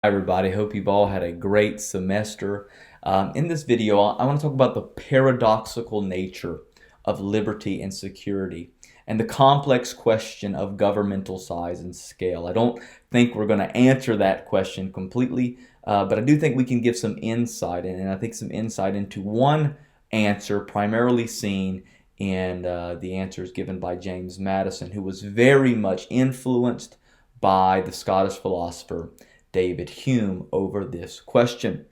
Hi everybody, hope you've all had a great semester. In this video, I want to talk about the paradoxical nature of liberty and security and the complex question of governmental size and scale. I don't think we're going to answer that question completely, but I do think we can give some insight, and I think some insight into one answer primarily seen in the answers given by James Madison, who was very much influenced by the Scottish philosopher David Hume over this question.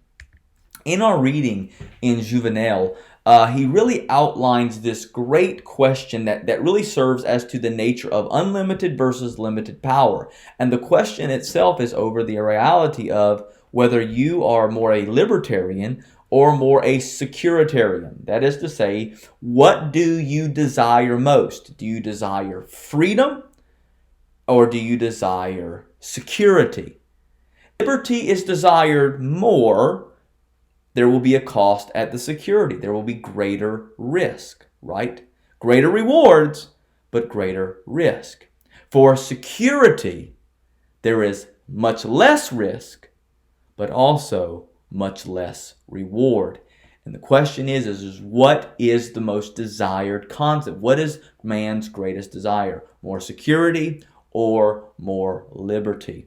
In our reading in Juvenal, he really outlines this great question that really serves as to the nature of unlimited versus limited power. And the question itself is over the reality of whether you are more a libertarian or more a securitarian. That is to say, what do you desire most? Do you desire freedom or do you desire security? Liberty is desired more, there will be a cost at the security. There will be greater risk, right? Greater rewards, but greater risk. For security, there is much less risk, but also much less reward. And the question is what is the most desired concept? What is man's greatest desire? More security or more liberty?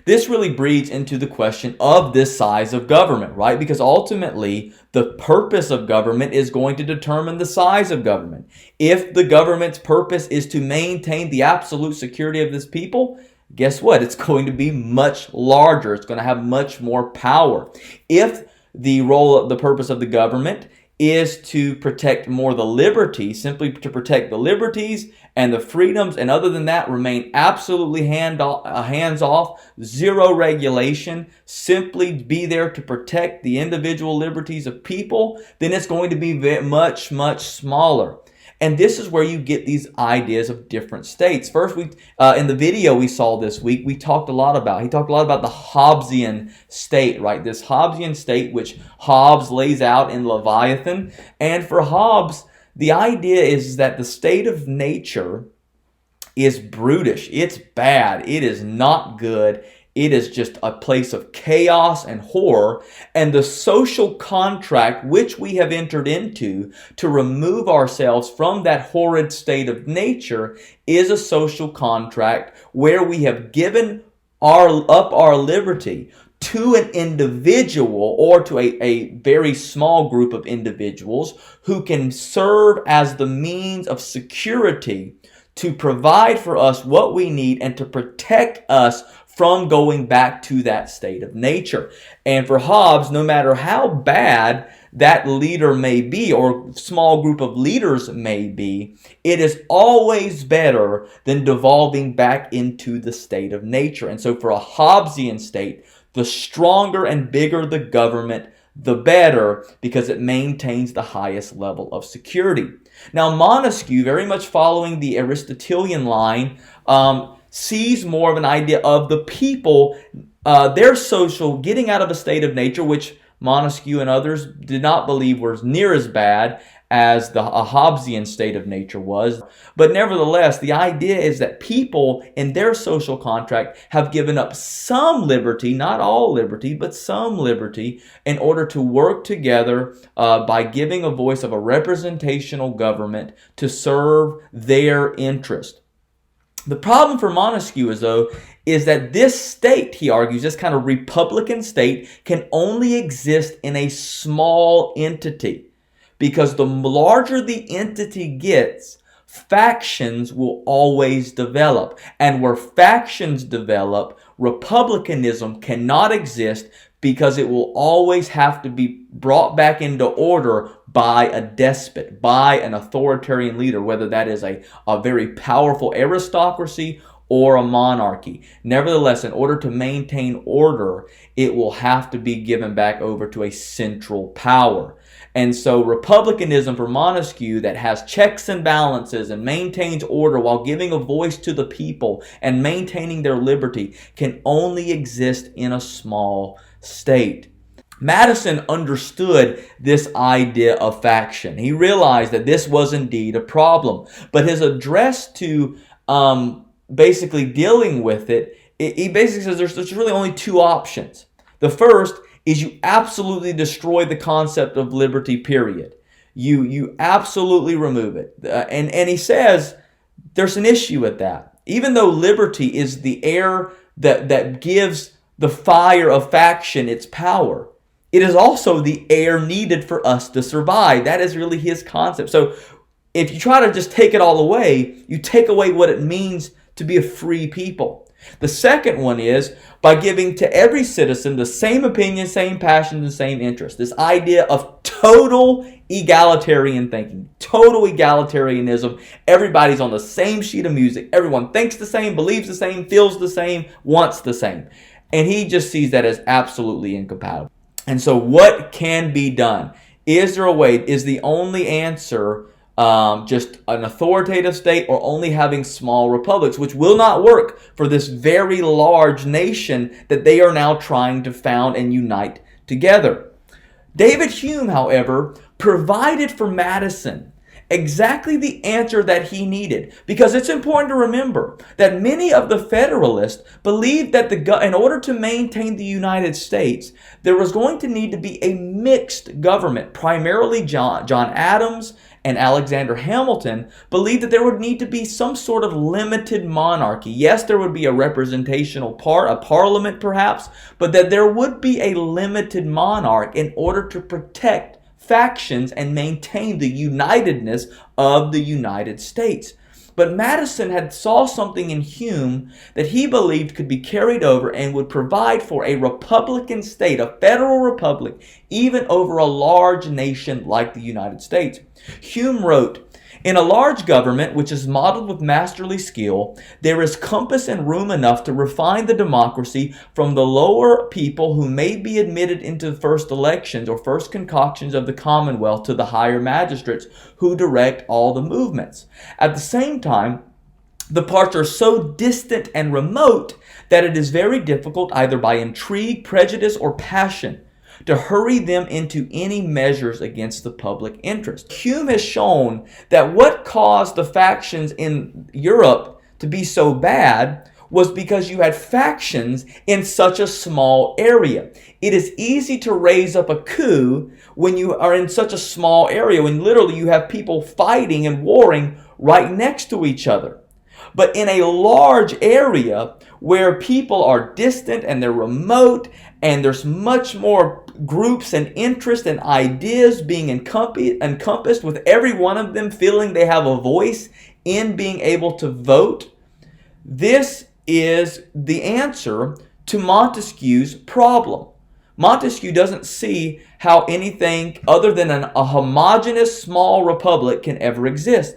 This really breeds into the question of this size of government, right? Because ultimately, the purpose of government is going to determine the size of government. If the government's purpose is to maintain the absolute security of this people, guess what? It's going to be much larger. It's going to have much more power. If the purpose of the government is to protect more the liberty, simply to protect the liberties and the freedoms, and other than that, remain absolutely hands-off, zero regulation, simply be there to protect the individual liberties of people, then it's going to be much, much smaller. And this is where you get these ideas of different states. First, in the video we saw this week, he talked a lot about the Hobbesian state, right? This Hobbesian state which Hobbes lays out in Leviathan. And for Hobbes, the idea is that the state of nature is brutish. It's bad. It is not good. It is just a place of chaos and horror, and the social contract which we have entered into to remove ourselves from that horrid state of nature is a social contract where we have given up our liberty to an individual or to a very small group of individuals who can serve as the means of security to provide for us what we need and to protect us from going back to that state of nature. And for Hobbes, no matter how bad that leader may be or small group of leaders may be, it is always better than devolving back into the state of nature. And so for a Hobbesian state, the stronger and bigger the government, the better, because it maintains the highest level of security. Now, Montesquieu, very much following the Aristotelian line, sees more of an idea of the people, their social, getting out of a state of nature, which Montesquieu and others did not believe was near as bad as a Hobbesian state of nature was. But nevertheless, the idea is that people in their social contract have given up some liberty, not all liberty, but some liberty, in order to work together by giving a voice of a representational government to serve their interest. The problem for Montesquieu is that this state, he argues, this kind of republican state, can only exist in a small entity. Because the larger the entity gets, factions will always develop. And where factions develop, republicanism cannot exist because it will always have to be brought back into order by a despot, by an authoritarian leader, whether that is a very powerful aristocracy or a monarchy. Nevertheless, in order to maintain order, it will have to be given back over to a central power. And so republicanism for Montesquieu, that has checks and balances and maintains order while giving a voice to the people and maintaining their liberty, can only exist in a small state. Madison understood this idea of faction. He realized that this was indeed a problem. But his address to basically dealing with it He basically says there's really only two options. The first is you absolutely destroy the concept of liberty, period. You absolutely remove it. And he says there's an issue with that. Even though liberty is the air that gives the fire of faction its power, it is also the air needed for us to survive. That is really his concept. So if you try to just take it all away, you take away what it means to be a free people. The second one is by giving to every citizen the same opinion, same passions, and same interests. This idea of total egalitarian thinking, total egalitarianism. Everybody's on the same sheet of music. Everyone thinks the same, believes the same, feels the same, wants the same. And he just sees that as absolutely incompatible. And so what can be done? Is there a way? Is the only answer just an authoritative state, or only having small republics, which will not work for this very large nation that they are now trying to found and unite together? David Hume, however, provided for Madison exactly the answer that he needed, because it's important to remember that many of the Federalists believed that in order to maintain the United States, there was going to need to be a mixed government. Primarily John Adams and Alexander Hamilton believed that there would need to be some sort of limited monarchy. Yes, there would be a representational a parliament perhaps, but that there would be a limited monarch in order to protect factions and maintain the unitedness of the United States. But Madison had saw something in Hume that he believed could be carried over and would provide for a republican state, a federal republic, even over a large nation like the United States. Hume wrote, "In a large government which is modeled with masterly skill, there is compass and room enough to refine the democracy from the lower people who may be admitted into the first elections or first concoctions of the Commonwealth to the higher magistrates who direct all the movements. At the same time, the parts are so distant and remote that it is very difficult, either by intrigue, prejudice, or passion, to hurry them into any measures against the public interest." Hume has shown that what caused the factions in Europe to be so bad was because you had factions in such a small area. It is easy to raise up a coup when you are in such a small area, when literally you have people fighting and warring right next to each other. But in a large area where people are distant and they're remote, and there's much more groups and interests and ideas being encompassed, with every one of them feeling they have a voice in being able to vote, this is the answer to Montesquieu's problem. Montesquieu doesn't see how anything other than a homogeneous small republic can ever exist.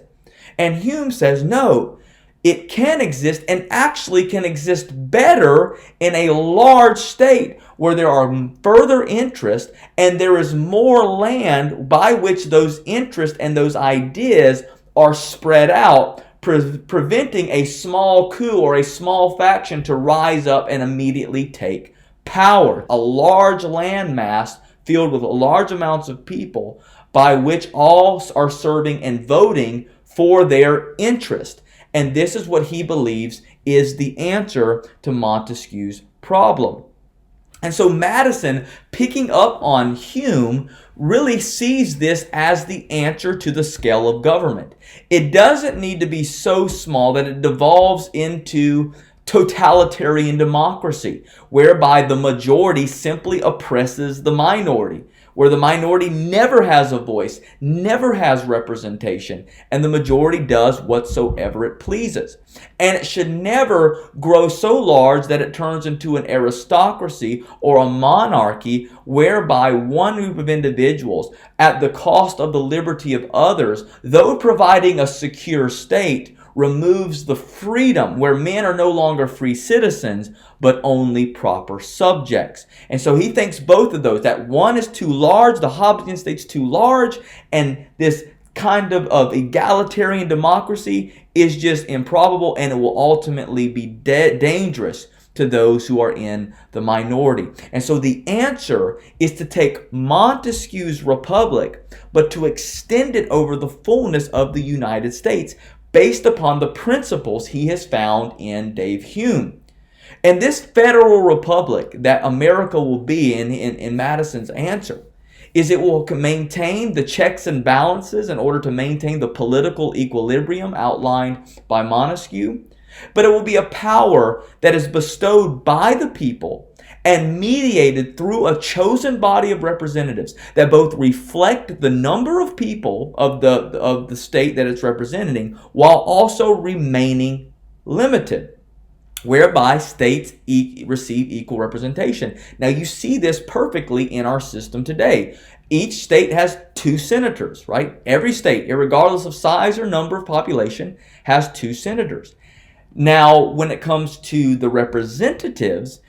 And Hume says, no, it can exist, and actually can exist better in a large state where there are further interests and there is more land by which those interests and those ideas are spread out, preventing a small coup or a small faction to rise up and immediately take power. A large landmass filled with large amounts of people by which all are serving and voting for their interest. And this is what he believes is the answer to Montesquieu's problem. And so Madison, picking up on Hume, really sees this as the answer to the scale of government. It doesn't need to be so small that it devolves into totalitarian democracy, whereby the majority simply oppresses the minority, where the minority never has a voice, never has representation, and the majority does whatsoever it pleases. And it should never grow so large that it turns into an aristocracy or a monarchy, whereby one group of individuals, at the cost of the liberty of others, though providing a secure state, removes the freedom, where men are no longer free citizens, but only proper subjects. And so he thinks both of those, that one is too large, the Hobbesian state's too large, and this kind of egalitarian democracy is just improbable, and it will ultimately be dangerous to those who are in the minority. And so the answer is to take Montesquieu's republic, but to extend it over the fullness of the United States, based upon the principles he has found in Dave Hume. And this federal republic that America will be in Madison's answer is it will maintain the checks and balances in order to maintain the political equilibrium outlined by Montesquieu, but it will be a power that is bestowed by the people and mediated through a chosen body of representatives that both reflect the number of people of the state that it's representing while also remaining limited, whereby states receive equal representation. Now you see this perfectly in our system today. Each state has 2 senators, right? Every state, regardless of size or number of population, has 2 senators. Now, when it comes to the representatives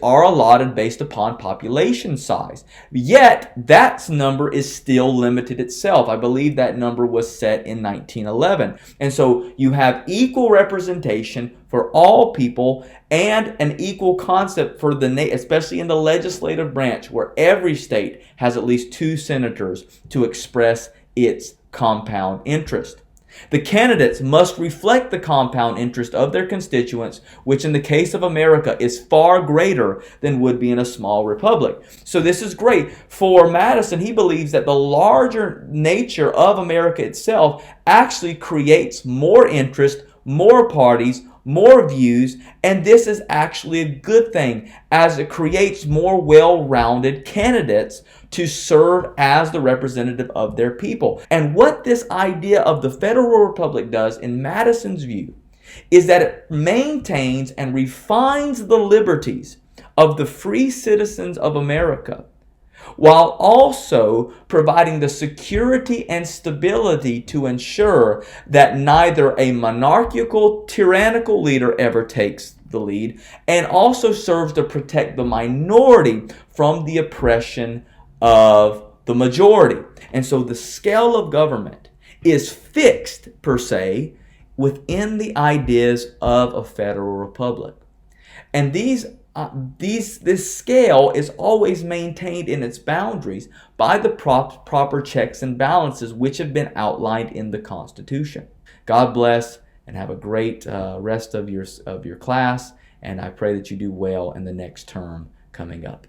are allotted based upon population size. Yet, that number is still limited itself. I believe that number was set in 1911. And so you have equal representation for all people and an equal concept for especially in the legislative branch, where every state has at least 2 senators to express its compound interest. The candidates must reflect the compound interest of their constituents, which in the case of America is far greater than would be in a small republic. So this is great. For Madison, he believes that the larger nature of America itself actually creates more interest, more parties, more views, and this is actually a good thing as it creates more well-rounded candidates to serve as the representative of their people. And what this idea of the Federal Republic does, in Madison's view, is that it maintains and refines the liberties of the free citizens of America, while also providing the security and stability to ensure that neither a monarchical, tyrannical leader ever takes the lead, and also serves to protect the minority from the oppression of the majority. And so the scale of government is fixed, per se, within the ideas of a federal republic. And this scale is always maintained in its boundaries by the proper checks and balances which have been outlined in the Constitution. God bless and have a great rest of your class, and I pray that you do well in the next term coming up.